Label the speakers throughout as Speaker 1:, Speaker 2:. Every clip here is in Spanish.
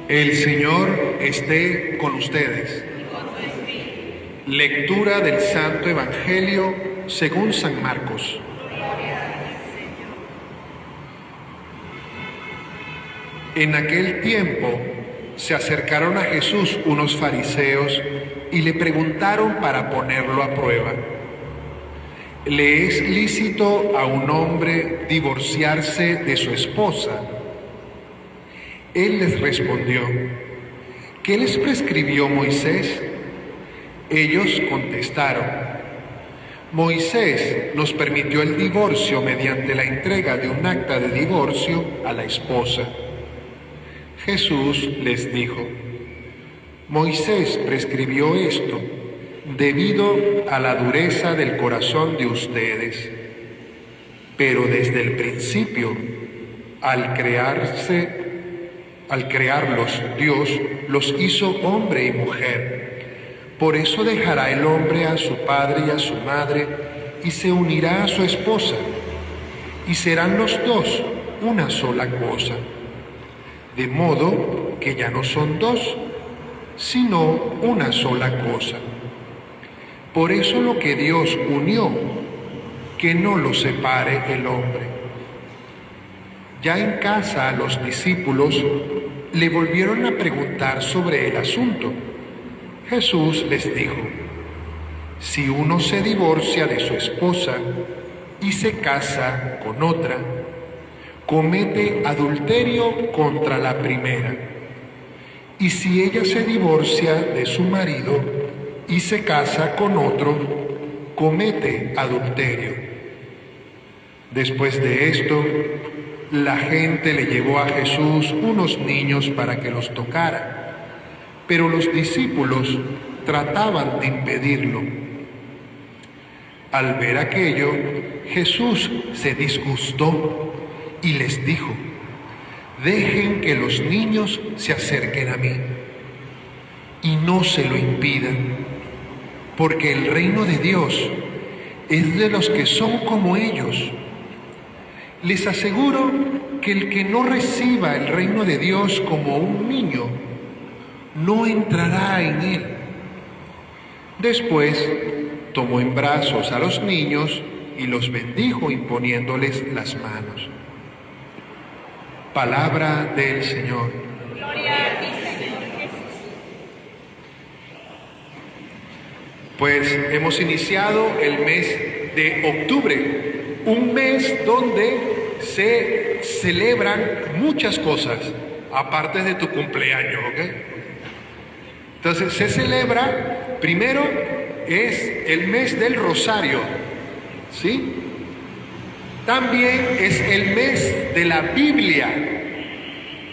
Speaker 1: El Señor esté con ustedes. Lectura del Santo Evangelio según San Marcos. En aquel tiempo se acercaron a Jesús unos fariseos y le preguntaron para ponerlo a prueba: ¿le es lícito a un hombre divorciarse de su esposa? Él les respondió: ¿qué les prescribió Moisés? Ellos contestaron: Moisés nos permitió el divorcio mediante la entrega de un acta de divorcio a la esposa. Jesús les dijo: Moisés prescribió esto debido a la dureza del corazón de ustedes. Pero desde el principio, al crearlos, Dios los hizo hombre y mujer. Por eso dejará el hombre a su padre y a su madre y se unirá a su esposa, y serán los dos una sola cosa. De modo que ya no son dos, sino una sola cosa. Por eso lo que Dios unió, que no lo separe el hombre. Ya en casa a los discípulos le volvieron a preguntar sobre el asunto. Jesús les dijo: si uno se divorcia de su esposa y se casa con otra, comete adulterio contra la primera. Y si ella se divorcia de su marido y se casa con otro, comete adulterio. Después de esto, la gente le llevó a Jesús unos niños para que los tocara, pero los discípulos trataban de impedirlo. Al ver aquello, Jesús se disgustó y les dijo: dejen que los niños se acerquen a mí y no se lo impidan, porque el reino de Dios es de los que son como ellos. Les aseguro que el que no reciba el reino de Dios como un niño, no entrará en él. Después tomó en brazos a los niños y los bendijo imponiéndoles las manos. Palabra del Señor.
Speaker 2: Gloria a ti, Señor Jesús.
Speaker 1: Pues hemos iniciado el mes de octubre, un mes donde se celebran muchas cosas, aparte de tu cumpleaños, ¿ok? Entonces se celebra, primero es el mes del Rosario, ¿sí? También es el mes de la Biblia.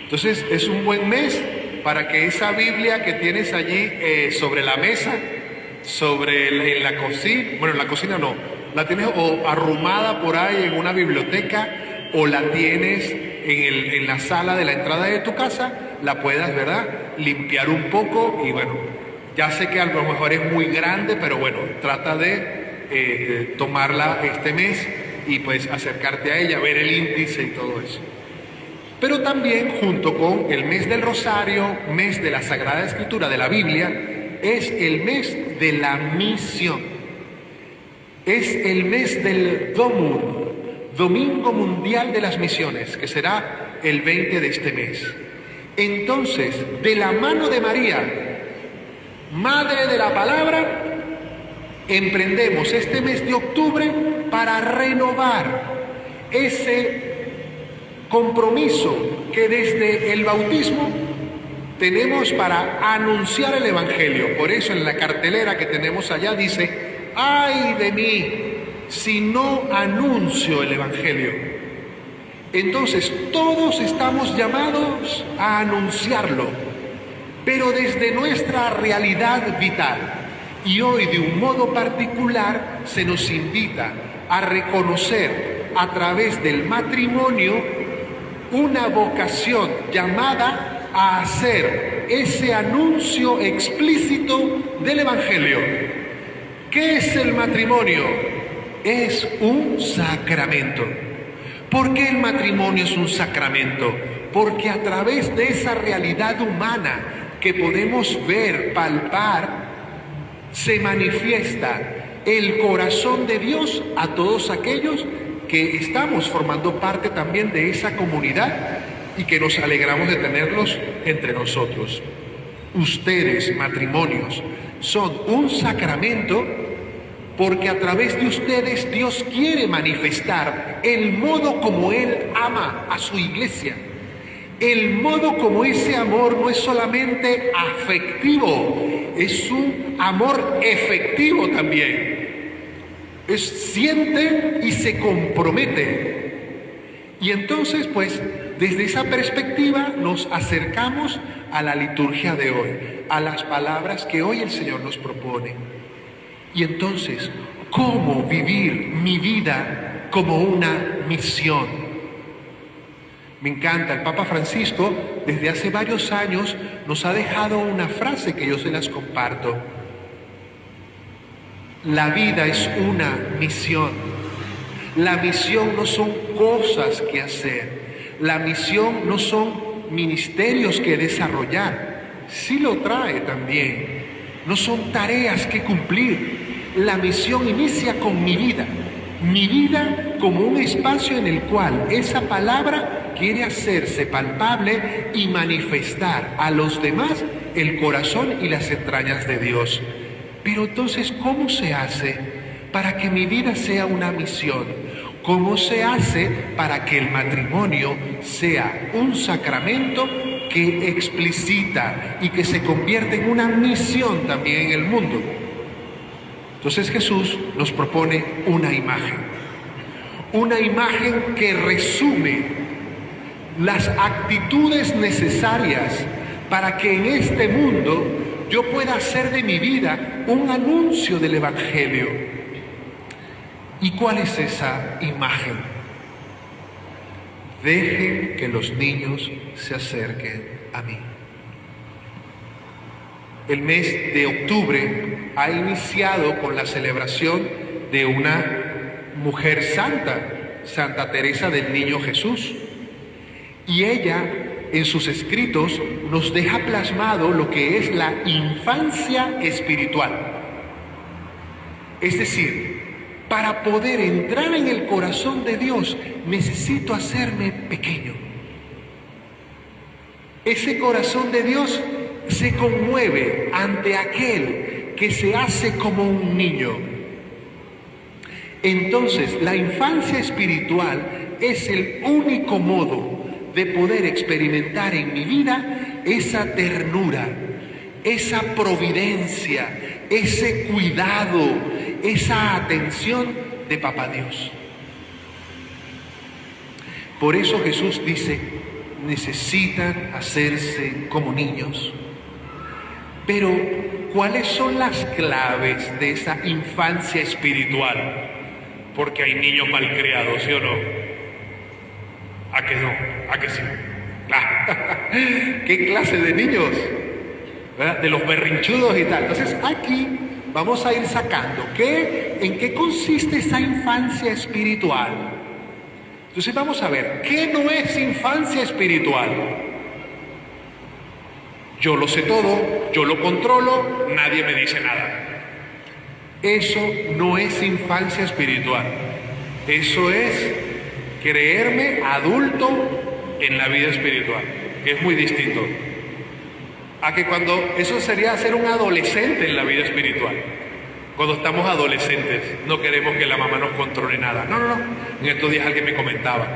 Speaker 1: Entonces es un buen mes para que esa Biblia que tienes allí sobre la mesa, en la cocina, bueno, en la cocina no, la tienes o arrumada por ahí en una biblioteca, o la tienes en la sala de la entrada de tu casa, la puedas, ¿verdad?, limpiar un poco. Y bueno, ya sé que a lo mejor es muy grande, pero bueno, trata de tomarla este mes y pues acercarte a ella, ver el índice y todo eso. Pero también, junto con el mes del Rosario, mes de la Sagrada Escritura de la Biblia, es el mes de la misión. Es el mes del Domingo Mundial de las Misiones, que será el 20 de este mes. Entonces, de la mano de María, Madre de la Palabra, emprendemos este mes de octubre para renovar ese compromiso que desde el bautismo tenemos para anunciar el Evangelio. Por eso en la cartelera que tenemos allá dice: ¡ay de mí si no anuncio el Evangelio! Entonces todos estamos llamados a anunciarlo, pero desde nuestra realidad vital. Y hoy, de un modo particular, se nos invita a reconocer a través del matrimonio una vocación llamada a hacer ese anuncio explícito del Evangelio. ¿Qué es el matrimonio? Es un sacramento. ¿Por qué el matrimonio es un sacramento? porque a través de esa realidad humana que podemos ver, palpar, se manifiesta el corazón de Dios a todos aquellos que estamos formando parte también de esa comunidad y que nos alegramos de tenerlos entre nosotros. Ustedes, matrimonios, son un sacramento porque a través de ustedes Dios quiere manifestar el modo como Él ama a su iglesia. El modo como ese amor no es solamente afectivo, es un amor efectivo también. Siente y se compromete. Y entonces, pues, desde esa perspectiva nos acercamos a la liturgia de hoy, a las palabras que hoy el Señor nos propone. Y entonces, ¿cómo vivir mi vida como una misión? Me encanta, el Papa Francisco desde hace varios años nos ha dejado una frase que yo se las comparto. La vida es una misión. La misión no son cosas que hacer. La misión no son ministerios que desarrollar. Sí lo trae también. No son tareas que cumplir. La misión inicia con mi vida como un espacio en el cual esa palabra quiere hacerse palpable y manifestar a los demás el corazón y las entrañas de Dios. Pero entonces, ¿cómo se hace para que mi vida sea una misión? ¿Cómo se hace para que el matrimonio sea un sacramento que explicita y que se convierte en una misión también en el mundo? Entonces Jesús nos propone una imagen que resume las actitudes necesarias para que en este mundo yo pueda hacer de mi vida un anuncio del Evangelio. ¿Y cuál es esa imagen? Dejen que los niños se acerquen a mí. El mes de octubre ha iniciado con la celebración de una mujer santa, Santa Teresa del Niño Jesús. Y ella, en sus escritos, nos deja plasmado lo que es la infancia espiritual. Es decir, para poder entrar en el corazón de Dios, necesito hacerme pequeño. Ese corazón de Dios se conmueve ante aquel que se hace como un niño. Entonces, la infancia espiritual es el único modo de poder experimentar en mi vida esa ternura, esa providencia, ese cuidado, esa atención de Papá Dios. Por eso Jesús dice, necesitan hacerse como niños. Pero, ¿cuáles son las claves de esa infancia espiritual? Porque hay niños malcriados, ¿sí o no? ¿A que no? ¿A que sí? ¿Qué clase de niños? ¿Verdad? De los berrinchudos y tal. Entonces, aquí vamos a ir sacando en qué consiste esa infancia espiritual. Entonces, vamos a ver, ¿qué no es infancia espiritual? Yo lo sé todo, yo lo controlo, nadie me dice nada. Eso no es infancia espiritual. Eso es creerme adulto en la vida espiritual, que es muy distinto. A que eso sería ser un adolescente en la vida espiritual. Cuando estamos adolescentes, no queremos que la mamá nos controle nada. No. En estos días alguien me comentaba,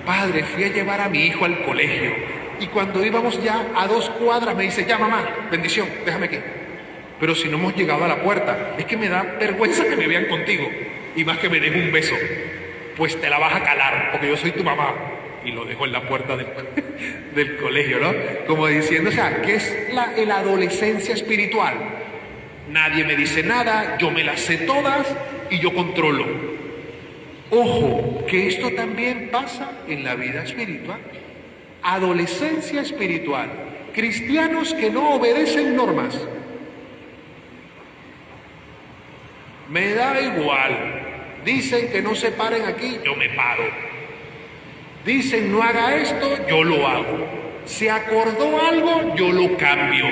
Speaker 1: padre, fui a llevar a mi hijo al colegio. Y cuando íbamos ya a 2 cuadras me dice, ya mamá, bendición, déjame aquí. Pero si no hemos llegado a la puerta, es que me da vergüenza que me vean contigo. Y más que me den un beso, pues te la vas a calar, porque yo soy tu mamá. Y lo dejo en la puerta del colegio, ¿no? Como diciendo, o sea, ¿qué es la adolescencia espiritual? Nadie me dice nada, yo me las sé todas y yo controlo. Ojo, que esto también pasa en la vida espiritual. Adolescencia espiritual. Cristianos que no obedecen normas. Me da igual. Dicen que no se paren aquí, yo me paro. Dicen no haga esto, yo lo hago. Se acordó algo, yo lo cambio.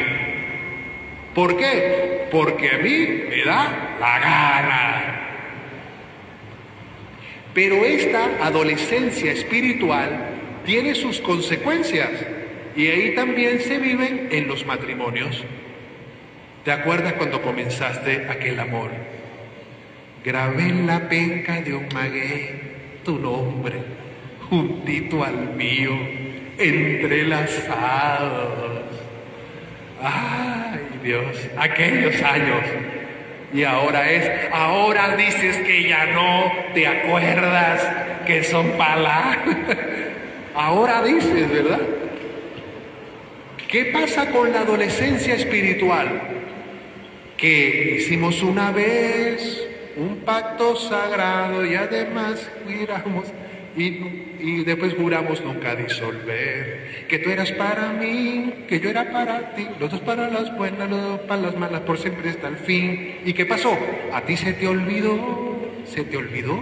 Speaker 1: ¿Por qué? Porque a mí me da la gana. Pero esta adolescencia espiritual tiene sus consecuencias y ahí también se viven en los matrimonios. ¿Te acuerdas cuando comenzaste aquel amor? Grabé en la penca de un maguey tu nombre, juntito al mío, entrelazados. Ay, Dios, aquellos años. Y ahora dices que ya no te acuerdas, que son palabras. Ahora dices, ¿verdad? ¿Qué pasa con la adolescencia espiritual? Que hicimos una vez un pacto sagrado y además juramos y después juramos nunca disolver, que tú eras para mí, que yo era para ti, los dos para las buenas, los dos para las malas, por siempre hasta el fin. ¿Y qué pasó? A ti se te olvidó, se te olvidó,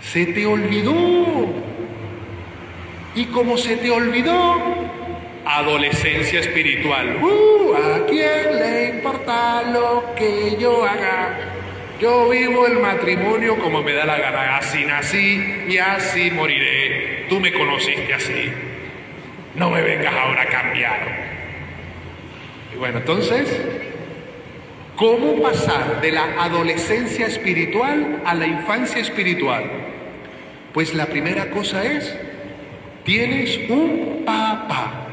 Speaker 1: se te olvidó. Y como se te olvidó, adolescencia espiritual. ¿A quién le importa lo que yo haga? Yo vivo el matrimonio como me da la gana. Así nací y así moriré. Tú me conociste así. No me vengas ahora a cambiar. Y bueno, entonces, ¿cómo pasar de la adolescencia espiritual a la infancia espiritual? Pues la primera cosa es, tienes un papá.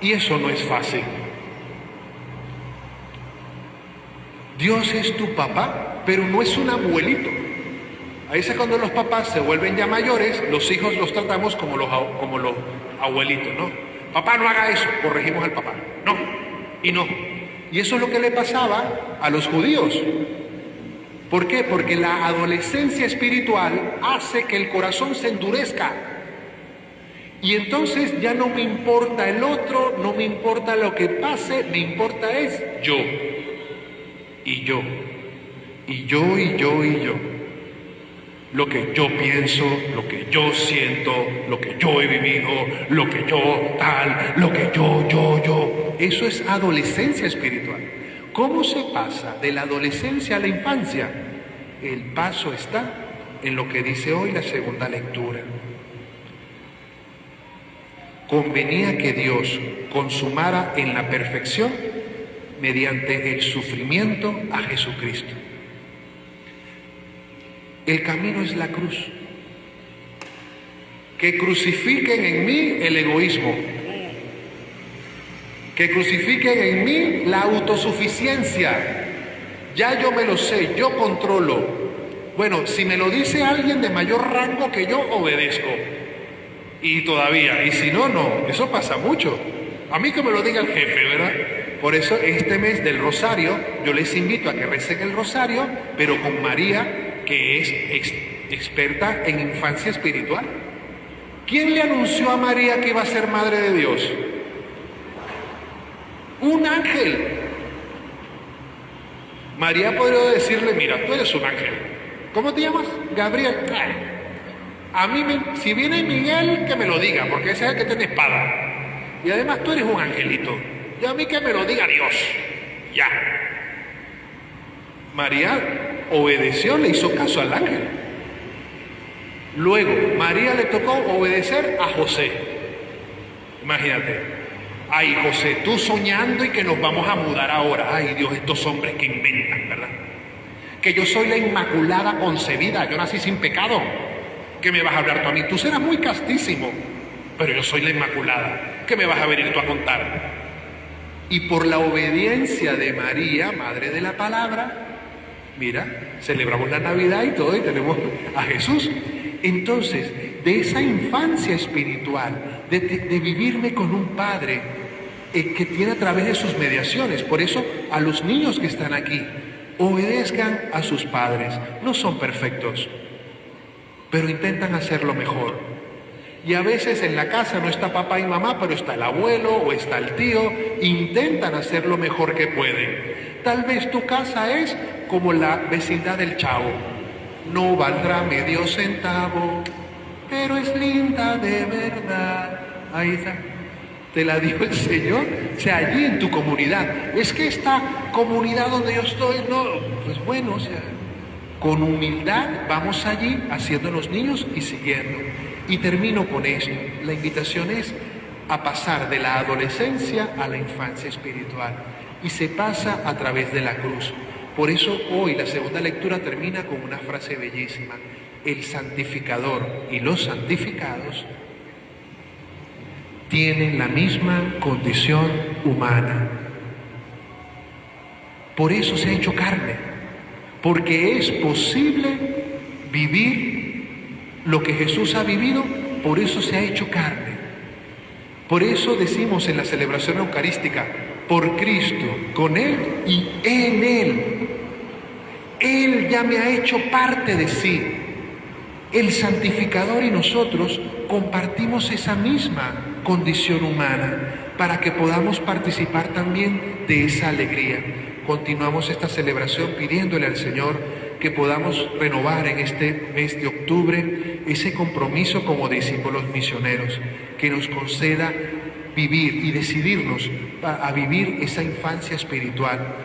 Speaker 1: Y eso no es fácil. Dios es tu papá, pero no es un abuelito. A veces cuando los papás se vuelven ya mayores, los hijos los tratamos como los abuelitos, ¿no? Papá, no haga eso, corregimos al papá. No, y no. Y eso es lo que le pasaba a los judíos. ¿Por qué? Porque la adolescencia espiritual hace que el corazón se endurezca. Y entonces ya no me importa el otro, no me importa lo que pase, me importa es yo. Y yo. Y yo, y yo, y yo. Lo que yo pienso, lo que yo siento, lo que yo he vivido, lo que yo tal, lo que yo. Eso es adolescencia espiritual. ¿Cómo se pasa de la adolescencia a la infancia? El paso está en lo que dice hoy la segunda lectura. Convenía que Dios consumara en la perfección mediante el sufrimiento a Jesucristo. El camino es la cruz. Que crucifiquen en mí el egoísmo. Que crucifiquen en mí la autosuficiencia. Ya yo me lo sé, yo controlo. Bueno, si me lo dice alguien de mayor rango que yo, obedezco. Y todavía, y si no, no. Eso pasa mucho. A mí que me lo diga el jefe, ¿verdad? Por eso este mes del Rosario, yo les invito a que recen el Rosario, pero con María, que es experta en infancia espiritual. ¿Quién le anunció a María que iba a ser madre de Dios? Un ángel. María podría decirle, mira, tú eres un ángel. ¿Cómo te llamas? Gabriel. A mí, si viene Miguel, que me lo diga, porque ese es el que tiene espada. Y además tú eres un angelito. Y a mí que me lo diga Dios. Ya. María obedeció, le hizo caso al ángel. Luego, María le tocó obedecer a José. Imagínate. Ay, José, tú soñando y que nos vamos a mudar ahora. Ay, Dios, estos hombres que inventan, ¿verdad? Que yo soy la inmaculada concebida, yo nací sin pecado. ¿Qué me vas a hablar tú a mí? Tú serás muy castísimo, pero yo soy la inmaculada. ¿Qué me vas a venir tú a contar? Y por la obediencia de María, Madre de la Palabra, mira, celebramos la Navidad y todo, y tenemos a Jesús. Entonces, de esa infancia espiritual, de vivirme con un Padre que tiene a través de sus mediaciones, por eso a los niños que están aquí, obedezcan a sus padres. No son perfectos, pero intentan hacerlo mejor. Y a veces en la casa no está papá y mamá, pero está el abuelo o está el tío, intentan hacer lo mejor que pueden. Tal vez tu casa es como la vecindad del Chavo. no valdrá medio centavo, pero es linda de verdad. Ahí está. Te la dijo el Señor, o sea, allí en tu comunidad. Es que esta comunidad donde yo estoy, no, pues bueno, o sea, con humildad vamos allí haciendo los niños y siguiendo. Y termino con esto. La invitación es a pasar de la adolescencia a la infancia espiritual. Y se pasa a través de la cruz. Por eso hoy la segunda lectura termina con una frase bellísima. El santificador y los santificados tienen la misma condición humana. Por eso se ha hecho carne, porque es posible vivir lo que Jesús ha vivido, por eso se ha hecho carne. Por eso decimos en la celebración eucarística, por Cristo, con Él y en Él. Él ya me ha hecho parte de sí. El santificador y nosotros compartimos esa misma condición humana para que podamos participar también de esa alegría. Continuamos esta celebración pidiéndole al Señor que podamos renovar en este mes de octubre ese compromiso como discípulos misioneros, que nos conceda vivir y decidirnos a vivir esa infancia espiritual,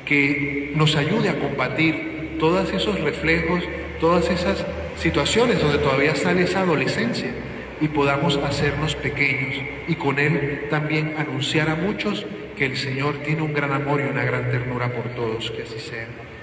Speaker 1: que nos ayude a combatir todos esos reflejos, todas esas situaciones donde todavía sale esa adolescencia y podamos hacernos pequeños y con Él también anunciar a muchos que el Señor tiene un gran amor y una gran ternura por todos, que así sea.